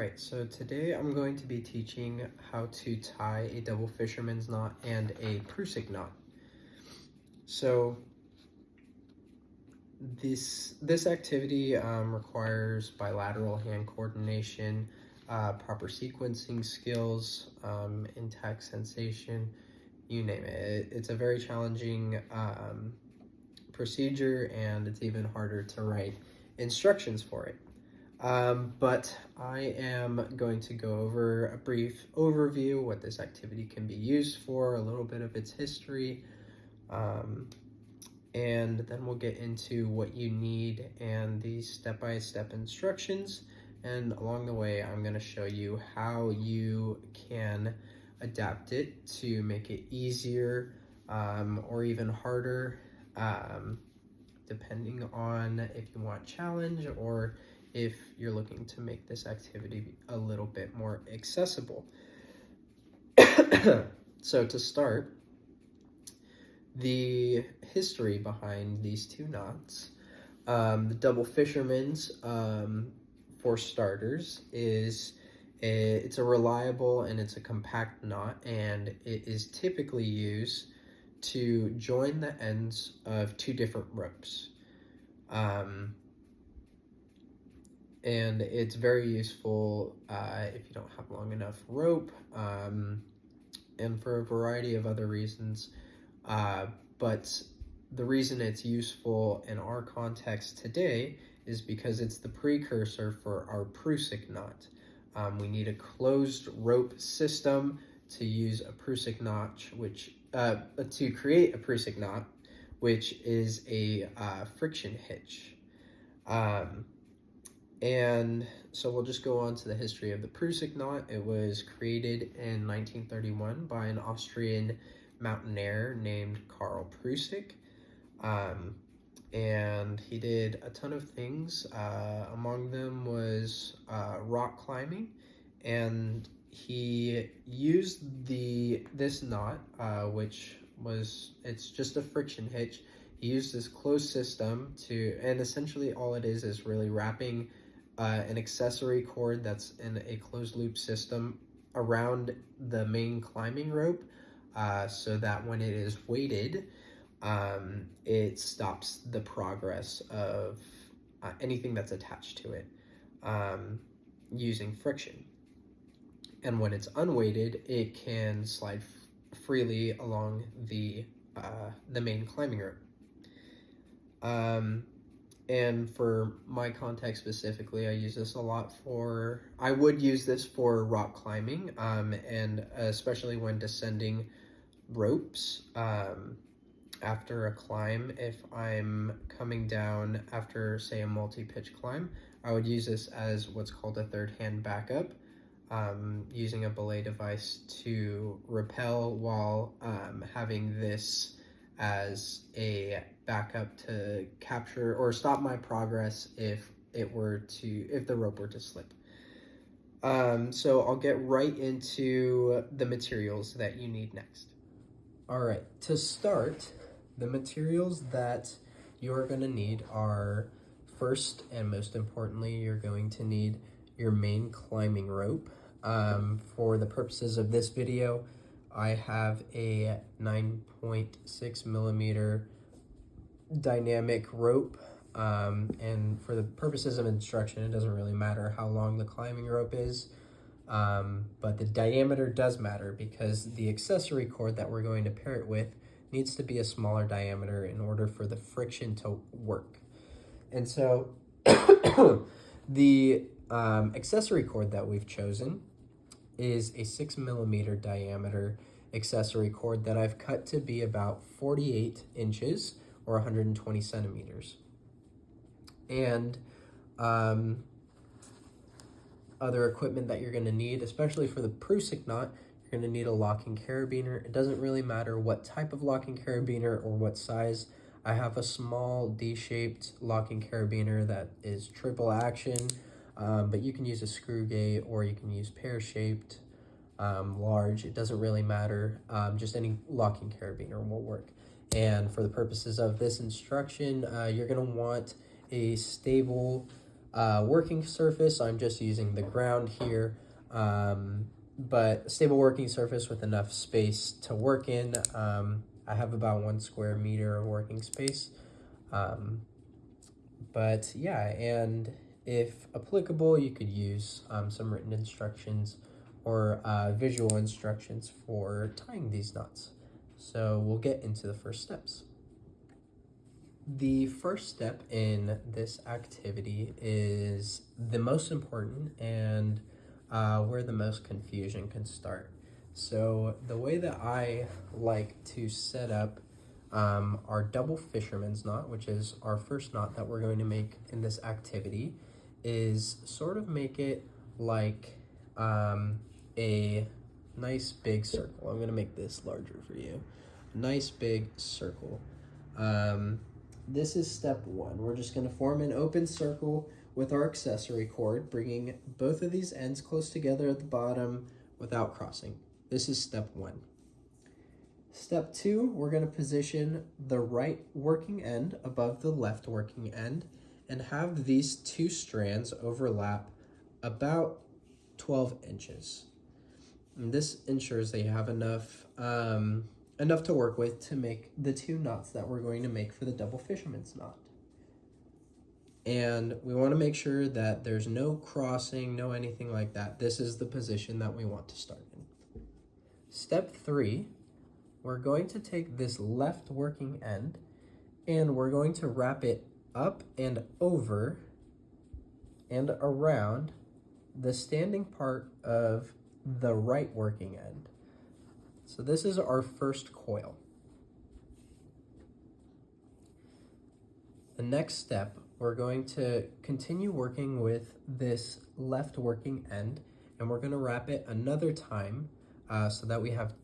Alright, so today I'm going to be teaching how to tie a double fisherman's knot and a Prusik knot. So this activity requires bilateral hand coordination, proper sequencing skills, intact sensation, you name it. It's a very challenging procedure, and it's even harder to write instructions for it. But I am going to go over a brief overview, what this activity can be used for, a little bit of its history, and then we'll get into what you need and the step-by-step instructions. And along the way, I'm going to show you how you can adapt it to make it easier or even harder, depending on if you want challenge or if you're looking to make this activity a little bit more accessible. So to start, the history behind these two knots, the double fisherman's, for starters, it's a reliable and it's a compact knot, and it is typically used to join the ends of two different ropes. And it's very useful if you don't have long enough rope, and for a variety of other reasons. But the reason it's useful in our context today is because it's the precursor for our Prusik knot. We need a closed rope system to use a Prusik knot, to create a Prusik knot, which is a friction hitch. And so we'll just go on to the history of the Prusik knot. It was created in 1931 by an Austrian mountaineer named Karl Prusik. And he did a ton of things. Among them was rock climbing, and he used this knot, it's just a friction hitch. He used this closed system and essentially all it is really wrapping an accessory cord that's in a closed loop system around the main climbing rope, so that when it is weighted, it stops the progress of anything that's attached to it using friction. And when it's unweighted, it can slide freely along the main climbing rope. And for my context specifically, I use this a lot I would use this for rock climbing, and especially when descending ropes after a climb. If I'm coming down after, say, a multi-pitch climb, I would use this as what's called a third hand backup, using a belay device to rappel while having this as a backup to capture or stop my progress if the rope were to slip. So I'll get right into the materials that you need next. All right, to start, the materials that you're going to need are, first and most importantly, you're going to need your main climbing rope. For the purposes of this video, I have a 9.6 millimeter dynamic rope, and for the purposes of instruction, it doesn't really matter how long the climbing rope is, but the diameter does matter because the accessory cord that we're going to pair it with needs to be a smaller diameter in order for the friction to work. And so the accessory cord that we've chosen is a 6 millimeter diameter accessory cord that I've cut to be about 48 inches or 120 centimeters. And other equipment that you're going to need, especially for the Prusik knot, you're going to need a locking carabiner. It doesn't really matter what type of locking carabiner or what size. I have a small D-shaped locking carabiner that is triple action, but you can use a screw gate or you can use pear-shaped, large. It doesn't really matter. Just any locking carabiner will work. And for the purposes of this instruction, you're going to want a stable working surface, I'm just using the ground here, but stable working surface with enough space to work in. I have about 1 square meter of working space. But yeah, and if applicable, you could use some written instructions or visual instructions for tying these knots. So we'll get into the first steps. The first step in this activity is the most important and where the most confusion can start. So the way that I like to set up our double fisherman's knot, which is our first knot that we're going to make in this activity, is sort of make it like a nice big circle. I'm going to make this larger for you. Nice big circle. This is step 1. We're just going to form an open circle with our accessory cord, bringing both of these ends close together at the bottom without crossing. This is step 1. Step 2, we're going to position the right working end above the left working end and have these 2 strands overlap about 12 inches. And this ensures they have enough to work with to make the 2 knots that we're going to make for the double fisherman's knot. And we want to make sure that there's no crossing, no anything like that. This is the position that we want to start in. Step 3, we're going to take this left working end and we're going to wrap it up and over and around the standing part of the right working end. So this is our first coil. The next step, we're going to continue working with this left working end and we're going to wrap it another time so that we have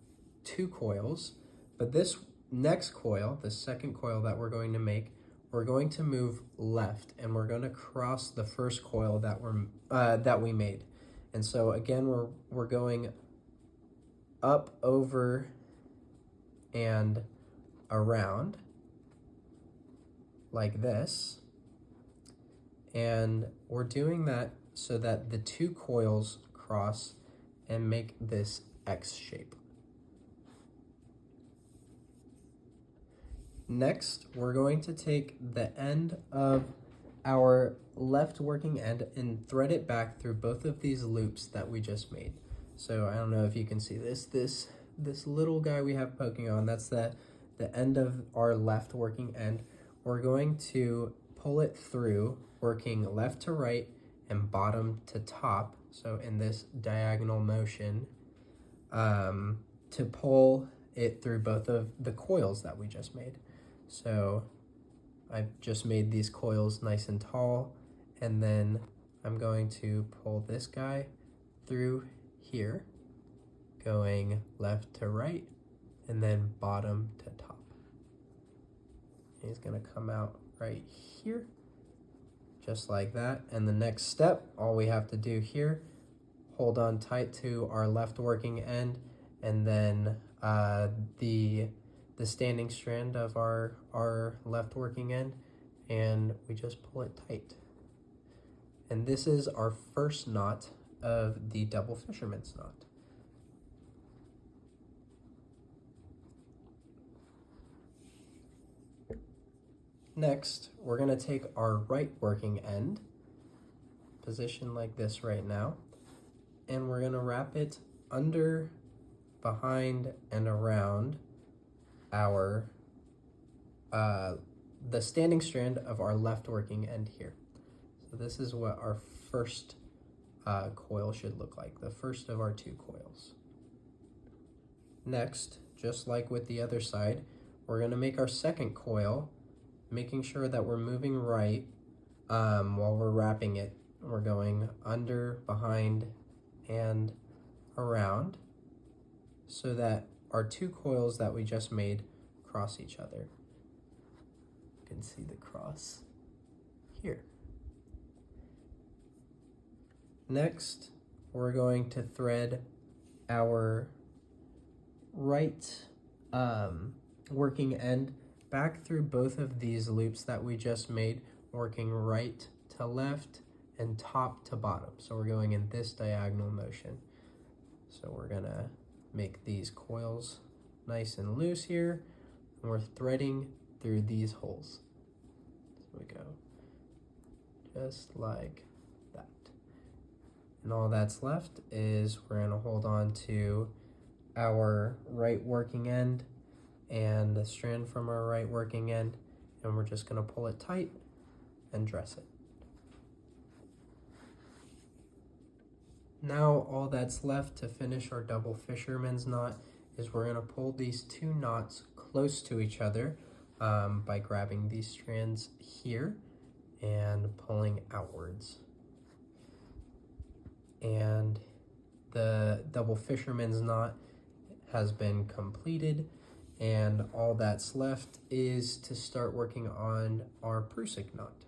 2 coils. But this next coil, the second coil that we're going to make, we're going to move left and we're going to cross the first coil that we made. And so again, we're going up, over, and around like this. And we're doing that so that the 2 coils cross and make this X shape. Next, we're going to take the end of our left working end and thread it back through both of these loops that we just made. So I don't know if you can see this little guy we have poking on, that's the end of our left working end. We're going to pull it through, working left to right and bottom to top, so in this diagonal motion, to pull it through both of the coils that we just made. So I've just made these coils nice and tall, and then I'm going to pull this guy through here, going left to right, and then bottom to top. He's gonna come out right here, just like that. And the next step, all we have to do here, hold on tight to our left working end, and then the standing strand of our left working end, and we just pull it tight. And this is our first knot of the double fisherman's knot. Next, we're going to take our right working end, position like this right now, and we're going to wrap it under, behind, and around our the standing strand of our left working end here. So this is what our first coil should look like, the first of our 2 coils. Next, just like with the other side, we're going to make our second coil, making sure that we're moving right while we're wrapping it. We're going under, behind, and around so that our 2 coils that we just made cross each other. You can see the cross here. Next, we're going to thread our right working end back through both of these loops that we just made, working right to left and top to bottom. So we're going in this diagonal motion. So we're gonna make these coils nice and loose here, and we're threading through these holes. So we go just like that. And all that's left is we're gonna hold on to our right working end and the strand from our right working end, and we're just gonna pull it tight and dress it. Now all that's left to finish our double fisherman's knot is we're gonna pull these two knots close to each other by grabbing these strands here and pulling outwards. And the double fisherman's knot has been completed, and all that's left is to start working on our Prusik knot.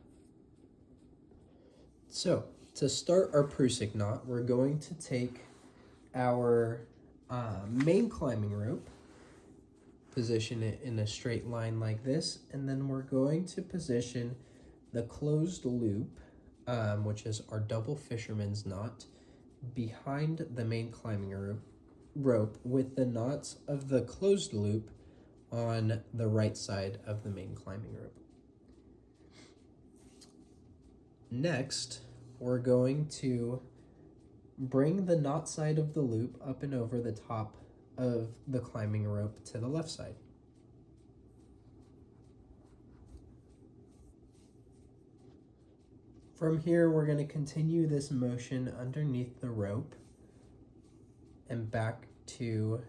So to start our Prusik knot, we're going to take our main climbing rope, position it in a straight line like this, and then we're going to position the closed loop, which is our double fisherman's knot, behind the main climbing rope with the knots of the closed loop on the right side of the main climbing rope. Next, we're going to bring the knot side of the loop up and over the top of the climbing rope to the left side. From here, we're going to continue this motion underneath the rope and back to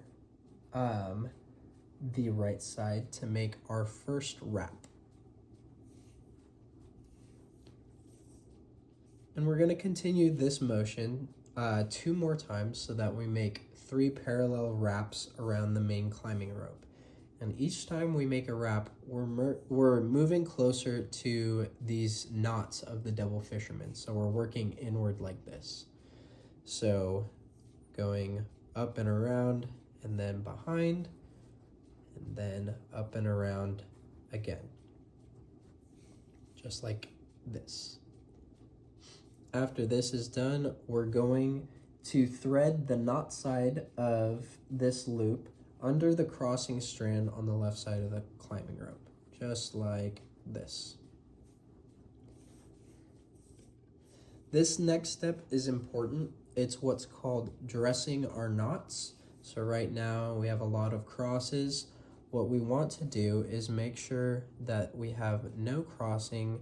the right side to make our first wrap. And we're going to continue this motion 2 more times so that we make 3 parallel wraps around the main climbing rope. And each time we make a wrap, we're moving closer to these knots of the double fisherman. So we're working inward like this. So going up and around, and then behind, and then up and around again. Just like this. After this is done, we're going to thread the knot side of this loop under the crossing strand on the left side of the climbing rope, just like this. This next step is important. It's what's called dressing our knots. So right now we have a lot of crosses. What we want to do is make sure that we have no crossing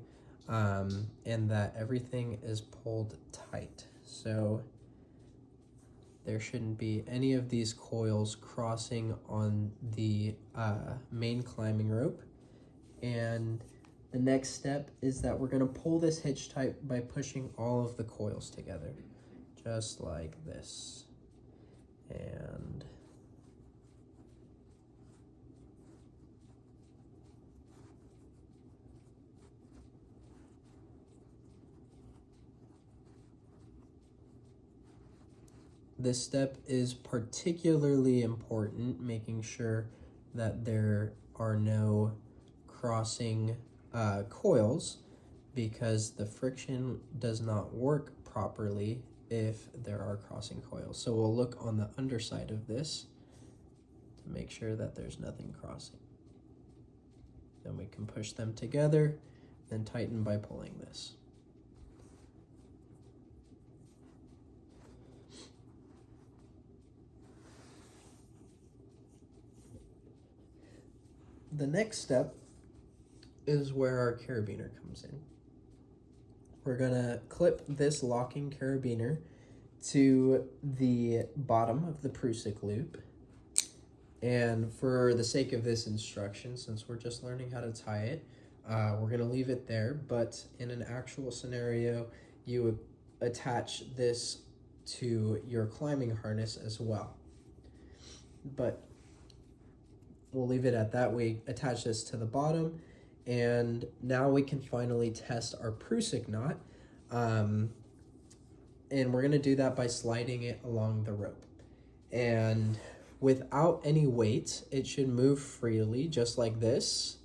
and that everything is pulled tight. So there shouldn't be any of these coils crossing on the main climbing rope. And the next step is that we're going to pull this hitch tight by pushing all of the coils together, just like this. And this step is particularly important, making sure that there are no crossing coils, because the friction does not work properly if there are crossing coils. So we'll look on the underside of this to make sure that there's nothing crossing. Then we can push them together, then tighten by pulling this. The next step is where our carabiner comes in. We're gonna clip this locking carabiner to the bottom of the Prusik loop. And for the sake of this instruction, since we're just learning how to tie it, we're gonna leave it there. But in an actual scenario, you would attach this to your climbing harness as well. But we'll leave it at that. We attach this to the bottom, and now we can finally test our Prusik knot. And we're gonna do that by sliding it along the rope. And without any weight, it should move freely, just like this.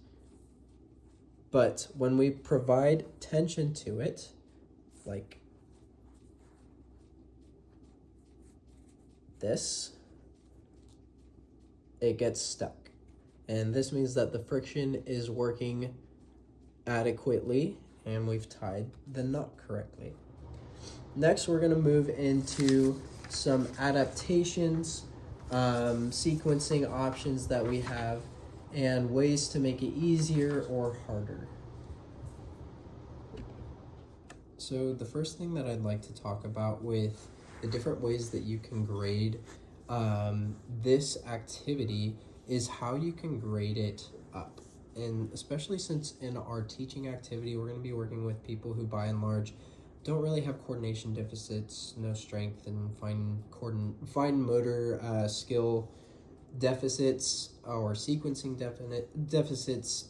But when we provide tension to it, like this, it gets stuck. And this means that the friction is working adequately and we've tied the knot correctly. Next, we're going to move into some adaptations, sequencing options that we have, and ways to make it easier or harder. So the first thing that I'd like to talk about with the different ways that you can grade this activity is how you can grade it up. And especially since in our teaching activity, we're going to be working with people who by and large don't really have coordination deficits, no strength, and fine motor skill deficits or sequencing deficits.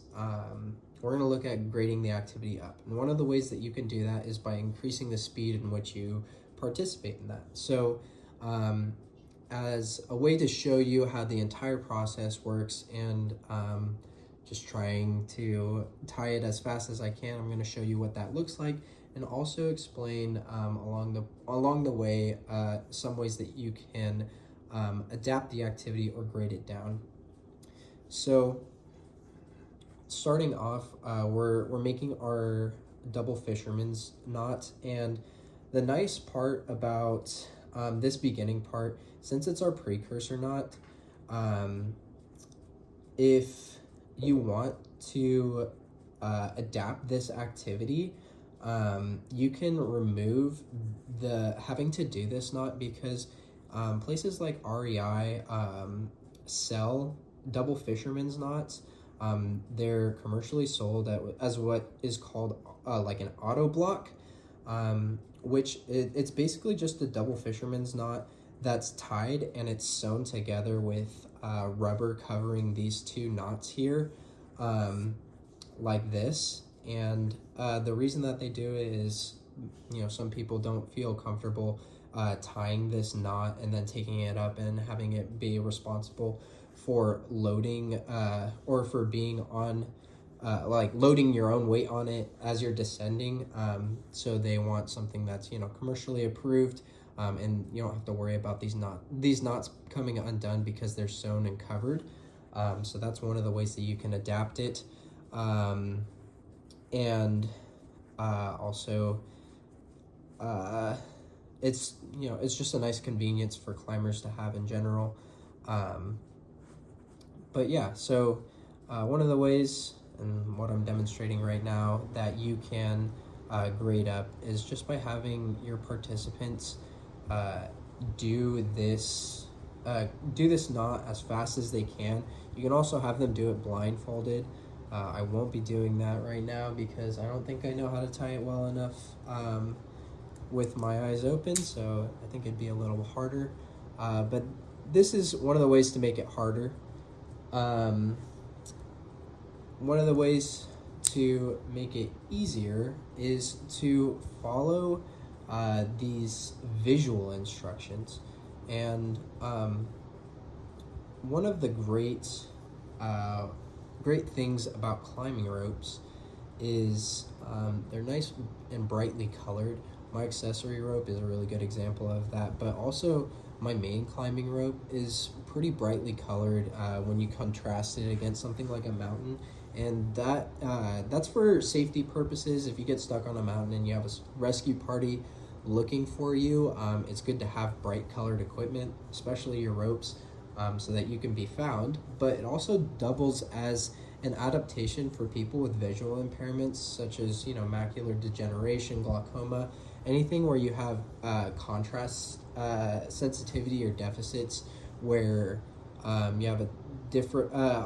We're going to look at grading the activity up. And one of the ways that you can do that is by increasing the speed in which you participate in that. So as a way to show you how the entire process works and just trying to tie it as fast as I can, I'm going to show you what that looks like, and also explain along the way some ways that you can adapt the activity or grade it down. So starting off, we're making our double fisherman's knot, and the nice part about this beginning part, since it's our precursor knot, if you want to adapt this activity, you can remove the having to do this knot, because places like REI sell double fisherman's knots. They're commercially sold as what is called like an auto block, which it's basically just a double fisherman's knot that's tied and it's sewn together with rubber covering these two knots here, like this. And the reason that they do it is, some people don't feel comfortable tying this knot and then taking it up and having it be responsible for loading or for being on like loading your own weight on it as you're descending. So they want something that's commercially approved, and you don't have to worry about these knots coming undone because they're sewn and covered. So that's one of the ways that you can adapt it. And also it's it's just a nice convenience for climbers to have in general. But yeah, so one of the ways, and what I'm demonstrating right now, that you can grade up is just by having your participants do this knot as fast as they can. You can also have them do it blindfolded. I won't be doing that right now because I don't think I know how to tie it well enough with my eyes open, so I think it'd be a little harder. But this is one of the ways to make it harder. One of the ways to make it easier is to follow these visual instructions. And one of the great things about climbing ropes is they're nice and brightly colored. My accessory rope is a really good example of that, but also my main climbing rope is pretty brightly colored when you contrast it against something like a mountain. And that's for safety purposes. If you get stuck on a mountain and you have a rescue party looking for you, it's good to have bright colored equipment, especially your ropes, so that you can be found. But it also doubles as an adaptation for people with visual impairments, such as macular degeneration, glaucoma, anything where you have contrast sensitivity or deficits, where you have a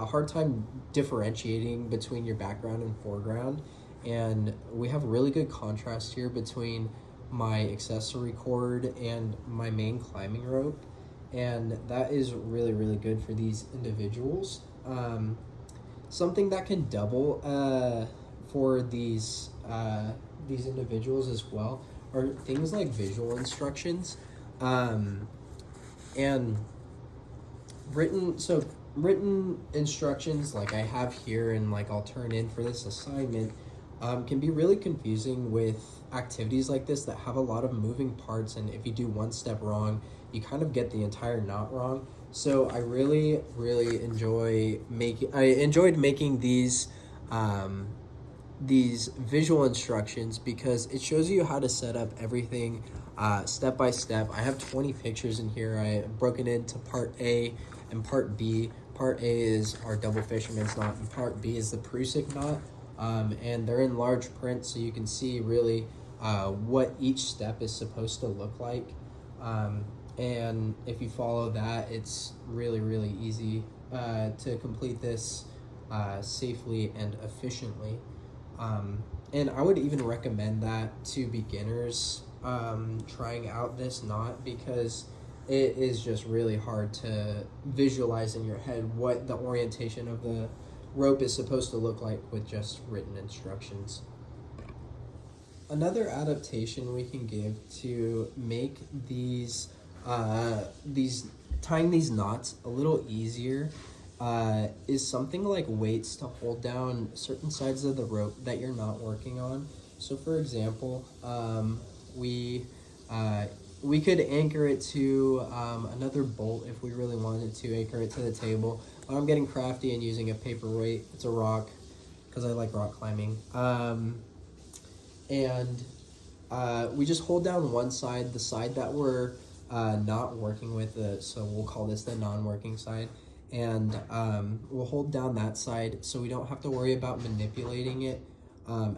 hard time differentiating between your background and foreground. And we have really good contrast here between my accessory cord and my main climbing rope, and that is really, really good for these individuals. Something that can double for these individuals as well are things like visual instructions, and written instructions like I have here and like I'll turn in for this assignment can be really confusing with activities like this that have a lot of moving parts, and if you do one step wrong, you kind of get the entire knot wrong. So I really, really enjoyed making these visual instructions because it shows you how to set up everything step by step. I have 20 pictures in here. I have broken into part A and part B. Part A is our double fisherman's knot, and part B is the Prusik knot. And they're in large print, so you can see really what each step is supposed to look like. And if you follow that, it's really, really easy to complete this safely and efficiently. And I would even recommend that to beginners trying out this knot, because it is just really hard to visualize in your head what the orientation of the rope is supposed to look like with just written instructions. Another adaptation we can give to make these tying these knots a little easier is something like weights to hold down certain sides of the rope that you're not working on. So for example, we could anchor it to another bolt if we really wanted to anchor it to the table. But I'm getting crafty and using a paperweight. It's a rock because I like rock climbing. And we just hold down one side, the side that we're not working with, so we'll call this the non-working side. And we'll hold down that side so we don't have to worry about manipulating it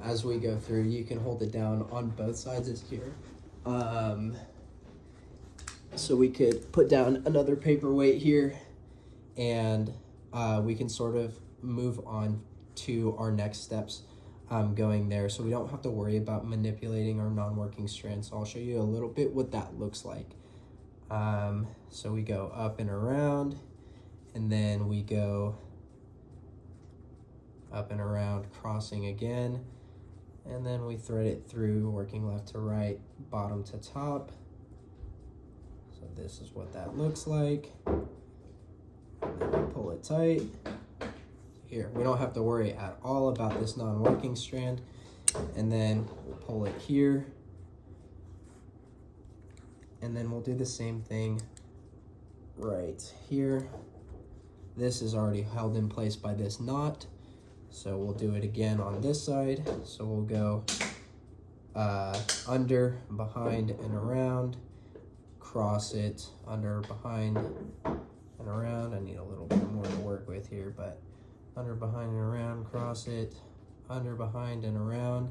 as we go through. You can hold it down on both sides is here. So we could put down another paperweight here, and we can sort of move on to our next steps going there, so we don't have to worry about manipulating our non-working strands. So I'll show you a little bit what that looks like. So we go up and around, and then we go up and around, crossing again, and then we thread it through, working left to right, bottom to top. So this is what that looks like. And then we pull it tight. Here, we don't have to worry at all about this non-working strand. And then we'll pull it here. And then we'll do the same thing right here. This is already held in place by this knot. So we'll do it again on this side. So we'll go under, behind, and around. Cross it, under, behind, and around. I need a little bit more to work with here, but under, behind, and around, cross it, under, behind, and around,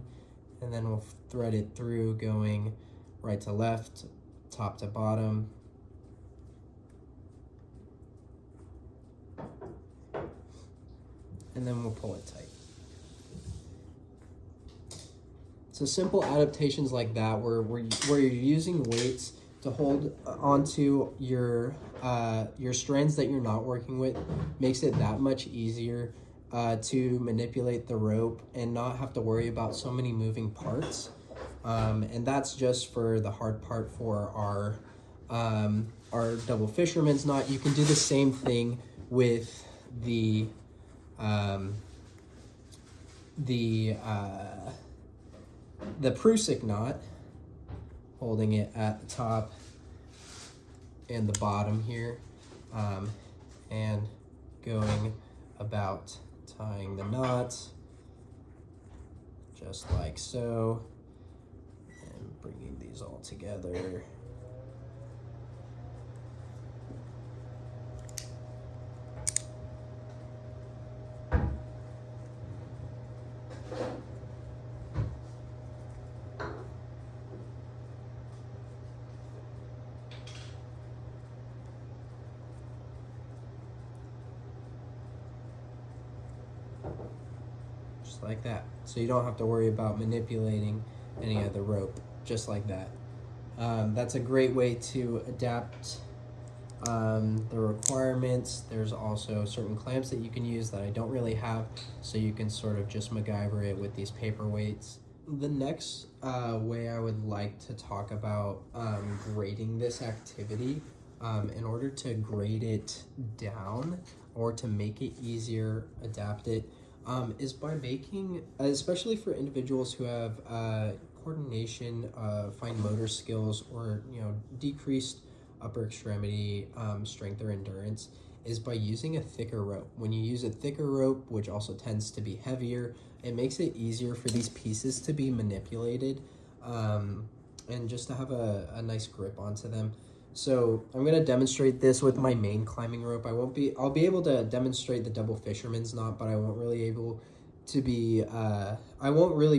and then we'll thread it through, going right to left, top to bottom. And then we'll pull it tight. So simple adaptations like that, where you're using weights to hold onto your strands that you're not working with, makes it that much easier to manipulate the rope and not have to worry about so many moving parts. And that's just for the hard part for our double fisherman's knot. You can do the same thing with the Prusik knot, holding it at the top and the bottom here, and going about tying the knots just like so, and bringing these all together. Just like that. So you don't have to worry about manipulating any of the rope, just like that. That's a great way to adapt the requirements. There's also certain clamps that you can use that I don't really have, so you can sort of just MacGyver it with these paperweights. The next way I would like to talk about grading this activity, in order to grade it down or to make it easier, adapt it, is by making, especially for individuals who have coordination, fine motor skills, or decreased upper extremity strength or endurance is by using a thicker rope. When you use a thicker rope, which also tends to be heavier, it makes it easier for these pieces to be manipulated and just to have a nice grip onto them. So I'm going to demonstrate this with my main climbing rope. I'll be able to demonstrate the double fisherman's knot, but I won't really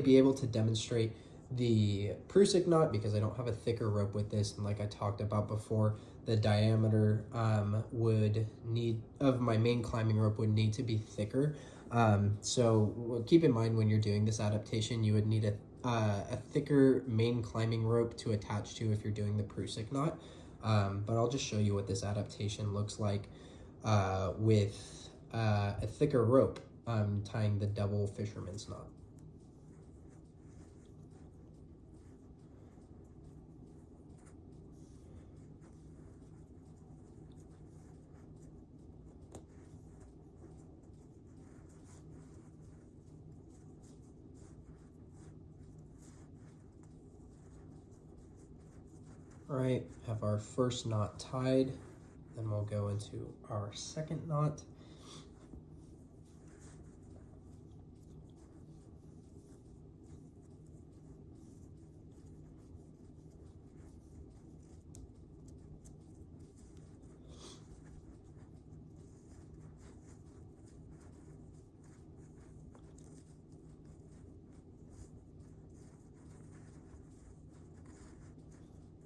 be able to demonstrate the Prusik knot because I don't have a thicker rope with this. And like I talked about before, the diameter of my main climbing rope would need to be thicker. So keep in mind when you're doing this adaptation, you would need a thicker main climbing rope to attach to if you're doing the Prusik knot. But I'll just show you what this adaptation looks like with a thicker rope tying the double fisherman's knot. All right, have our first knot tied, then we'll go into our second knot.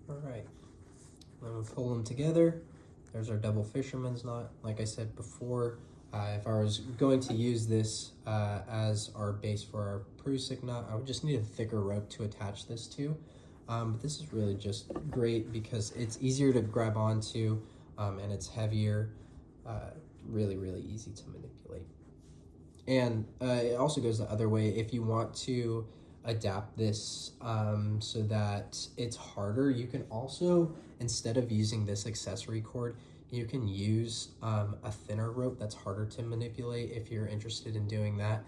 All right, then we pull them together. There's our double fisherman's knot. Like I said before, if I was going to use this as our base for our Prusik knot, I would just need a thicker rope to attach this to. But this is really just great because it's easier to grab onto and it's heavier, really, really easy to manipulate. And it also goes the other way. If you want to adapt this so that it's harder, you can also, instead of using this accessory cord, you can use a thinner rope that's harder to manipulate if you're interested in doing that.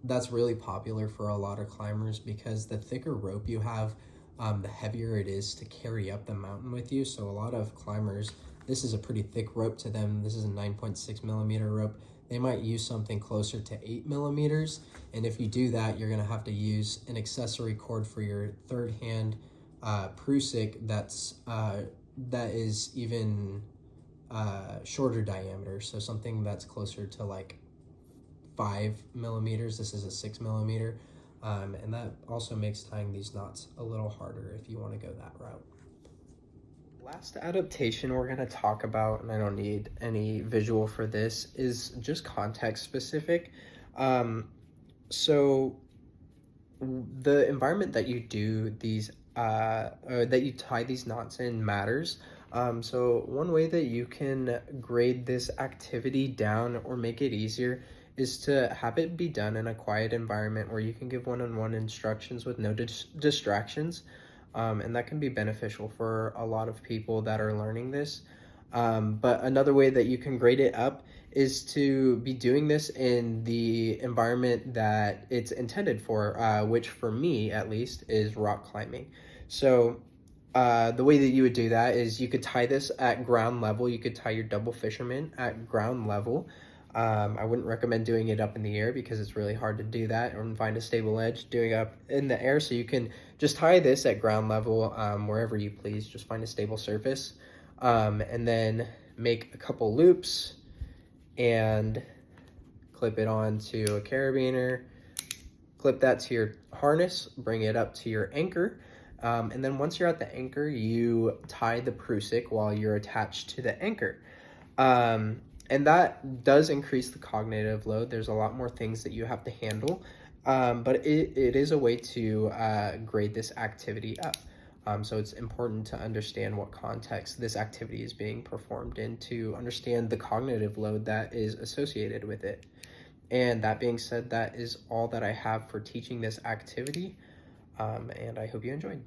That's really popular for a lot of climbers because the thicker rope you have, the heavier it is to carry up the mountain with you. So a lot of climbers, this is a pretty thick rope to them. This is a 9.6 millimeter rope. They might use something closer to 8 millimeters. And if you do that, you're gonna have to use an accessory cord for your third hand Prusik that is even shorter diameter. So something that's closer to like 5 millimeters. This is a 6 millimeter. And that also makes tying these knots a little harder if you wanna go that route. Last adaptation we're going to talk about, and I don't need any visual for this, is just context specific. So the environment that you do these, or that you tie these knots in matters. So one way that you can grade this activity down or make it easier is to have it be done in a quiet environment where you can give one-on-one instructions with no distractions. And that can be beneficial for a lot of people that are learning this. But another way that you can grade it up is to be doing this in the environment that it's intended for, which for me at least is rock climbing. So the way that you would do that is you could tie this at ground level. You could tie your double fisherman at ground level. I wouldn't recommend doing it up in the air because it's really hard to do that and find a stable edge doing it up in the air. So you can just tie this at ground level wherever you please. Just find a stable surface and then make a couple loops and clip it onto a carabiner. Clip that to your harness, bring it up to your anchor. And then once you're at the anchor, you tie the Prusik while you're attached to the anchor. And that does increase the cognitive load. There's a lot more things that you have to handle, but it is a way to grade this activity up. So it's important to understand what context this activity is being performed in to understand the cognitive load that is associated with it. And that being said, that is all that I have for teaching this activity, and I hope you enjoyed.